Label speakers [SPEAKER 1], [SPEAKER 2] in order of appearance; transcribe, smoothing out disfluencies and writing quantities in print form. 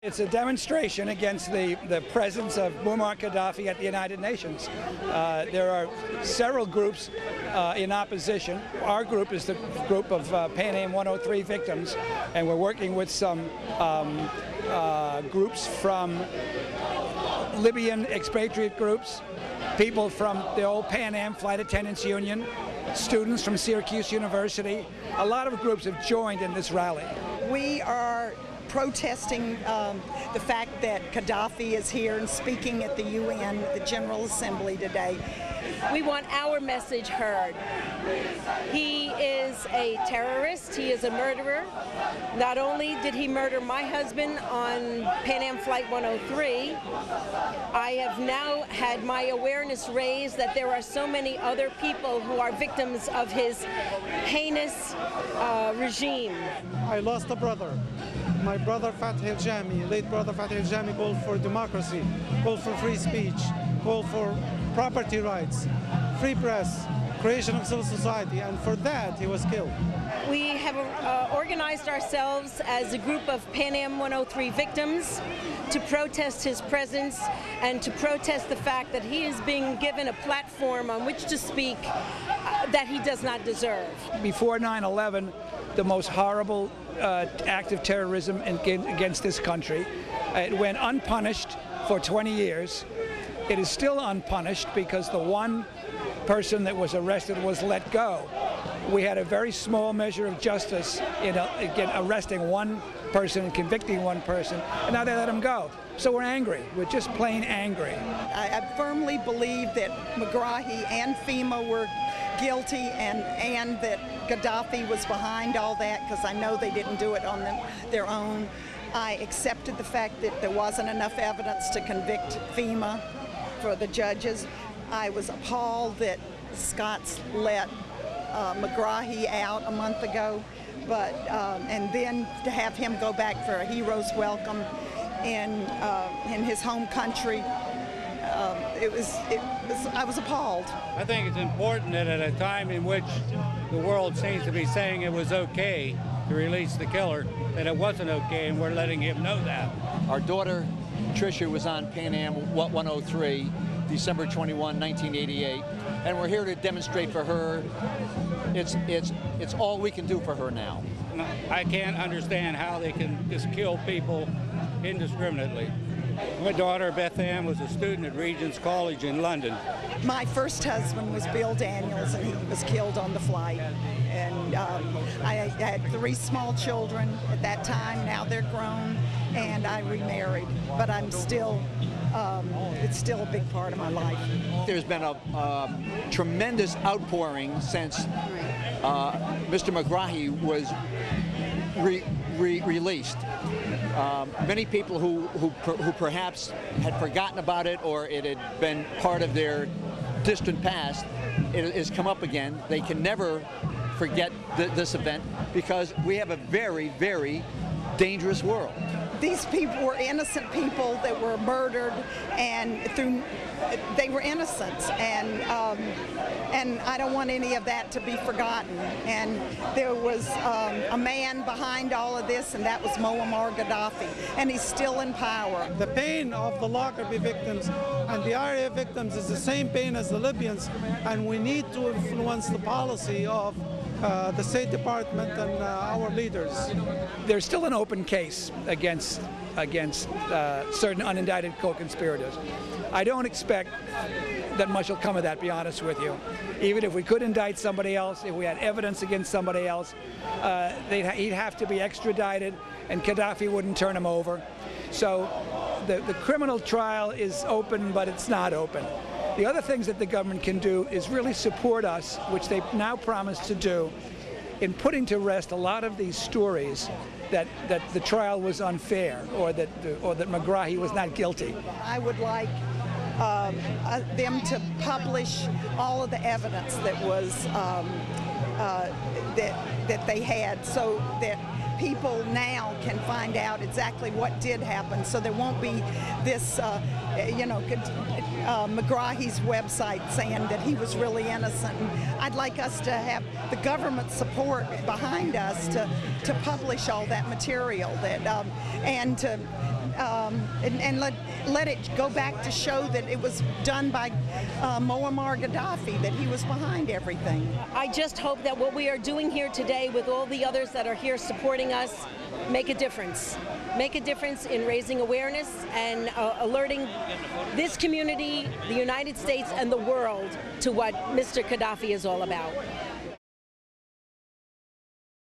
[SPEAKER 1] It's a demonstration against the presence of Muammar Gaddafi at the United Nations. There are several groups in opposition. Our group is the group of PanAm 103 victims, and we're working with some groups from Libyan expatriate groups, people from the old PanAm Flight Attendants Union, students from Syracuse University. A lot of groups have joined in this rally.
[SPEAKER 2] We are protesting the fact that Ghadafy is here and speaking at the UN, the General Assembly today.
[SPEAKER 3] We want our message heard. He is a terrorist, he is a murderer. Not only did he murder my husband on PanAm Flight 103, I have now had my awareness raised that there are so many other people who are victims of his heinous regime.
[SPEAKER 4] I lost a brother. My brother Fatih al-Jami, late brother Fatih al-Jami, called for democracy, called for free speech, called for property rights, free press, creation of civil society, and for that he was killed.
[SPEAKER 3] We have organized ourselves as a group of PanAm 103 victims to protest his presence and to protest the fact that he is being given a platform on which to speak that he does not deserve.
[SPEAKER 1] Before 9/11, the most horrible act of terrorism against this country. It went unpunished for 20 years. It is still unpunished because the one person that was arrested was let go. We had a very small measure of justice in again arresting one person and convicting one person, and now they let him go. So we're angry. We're just plain angry.
[SPEAKER 2] I firmly believe that Megrahi and Fehma were guilty and that Ghadafy was behind all that, because I know they didn't do it on their own. I accepted the fact that there wasn't enough evidence to convict Fehma for the judges. I was appalled that Scots let Megrahi out a month ago, but and then to have him go back for a hero's welcome in his home country, I was appalled.
[SPEAKER 5] I think it's important that at a time in which the world seems to be saying it was okay to release the killer, that it wasn't okay, and we're letting him know that.
[SPEAKER 6] Our daughter Tricia was on PanAm 103, December 21, 1988, and we're here to demonstrate for her. It's all we can do for her now.
[SPEAKER 5] I can't understand how they can just kill people indiscriminately. My daughter Beth Ann was a student at Regent's College in London.
[SPEAKER 2] My first husband was Bill Daniels, and he was killed on the flight. And I had 3 small children at that time. Now they're grown, and I remarried. But I'm still, it's still a big part of my life.
[SPEAKER 6] There's been a tremendous outpouring since Mr. Megrahi was released. Many people who perhaps had forgotten about it, or it had been part of their distant past, it has come up again. They can never forget this event because we have a very, very dangerous world.
[SPEAKER 2] These people were innocent people that were murdered, and they were innocent, and I don't want any of that to be forgotten. And there was a man behind all of this, and that was Muammar Gaddafi, and he's still in power.
[SPEAKER 4] The pain of the Lockerbie victims and the RAF victims is the same pain as the Libyans, and we need to influence the policy of the State Department and our leaders.
[SPEAKER 1] There's still an open case against certain unindicted co-conspirators. I don't expect that much will come of that, to be honest with you. Even if we could indict somebody else, if we had evidence against somebody else, he'd have to be extradited, and Gaddafi wouldn't turn him over. So the criminal trial is open, but it's not open. The other things that the government can do is really support us, which they've now promised to do, in putting to rest a lot of these stories that the trial was unfair, or that Megrahi was not guilty.
[SPEAKER 2] I would like them to publish all of the evidence that was that they had, so that people now can find out exactly what did happen, so there won't be this, Megrahi's website saying that he was really innocent. And I'd like us to have the government support behind us to publish all that material, that and to and let it go back to show that it was done by Muammar Gaddafi, that he was behind everything.
[SPEAKER 3] I just hope that what we are doing here today with all the others that are here supporting us make a difference. Make a difference in raising awareness and alerting this community, the United States, and the world to what Mr. Gaddafi is all about.